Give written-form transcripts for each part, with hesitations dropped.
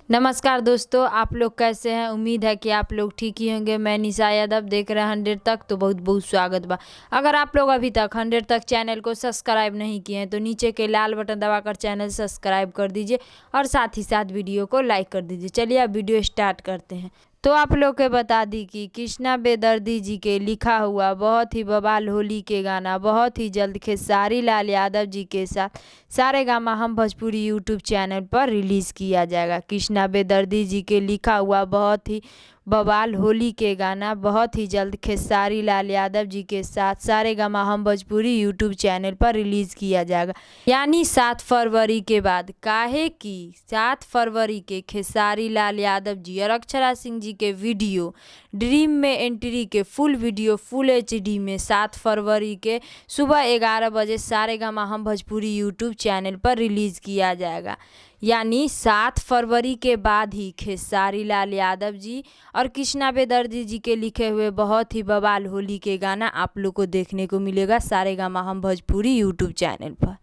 नमस्कार दोस्तों, आप लोग कैसे हैं। उम्मीद है कि आप लोग ठीक ही होंगे। मैं निशा यादव, देख रहे हैं 100 तक, तो बहुत बहुत स्वागत बा। अगर आप लोग अभी तक 100 तक चैनल को सब्सक्राइब नहीं किए हैं तो नीचे के लाल बटन दबाकर चैनल सब्सक्राइब कर दीजिए और साथ ही साथ वीडियो को लाइक कर दीजिए। चलिए अब वीडियो स्टार्ट करते हैं। तो आप लोग के बता दी कि कृष्णा बेदर्दी जी के लिखा हुआ बहुत ही बवाल होली के गाना बहुत ही जल्द खेसारी लाल यादव जी के साथ सारेगामा हम भोजपुरी यूट्यूब चैनल पर रिलीज़ किया जाएगा। कृष्णा बेदर्दी जी के लिखा हुआ बहुत ही बवाल होली के गाना बहुत ही जल्द खेसारी लाल यादव जी के साथ सारेगामा हम भोजपुरी यूट्यूब चैनल पर रिलीज़ किया जाएगा, यानी 7 फरवरी के बाद। काहे कि 7 फरवरी के खेसारी लाल यादव जी और अक्षरा सिंह जी के वीडियो ड्रीम में एंट्री के फुल वीडियो फुल HD में 7 फरवरी के सुबह 11 बजे सारेगामा हम भोजपुरी यूट्यूब चैनल पर रिलीज़ किया जाएगा, यानी 7 फरवरी के बाद ही खेसारी लाल यादव जी और कृष्णा बेदर्दी जी के लिखे हुए बहुत ही बवाल होली के गाना आप लोग को देखने को मिलेगा सारेगामा हम भोजपुरी यूट्यूब चैनल पर।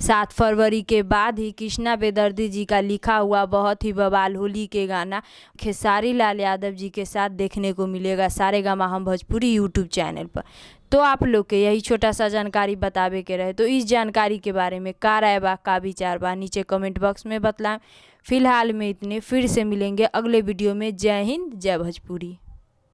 7 फरवरी के बाद ही कृष्णा बेदर्दी जी का लिखा हुआ बहुत ही बवाल होली के गाना खेसारी लाल यादव जी के साथ देखने को मिलेगा सारेगामा हम भोजपुरी यूट्यूब चैनल पर। तो आप लोग के यही छोटा सा जानकारी बतावे के रहे, तो इस जानकारी के बारे में का राय बा, का विचार बा, नीचे कमेंट बॉक्स में बतलाएं। फिलहाल में इतने, फिर से मिलेंगे अगले वीडियो में। जय हिंद, जय भोजपुरी।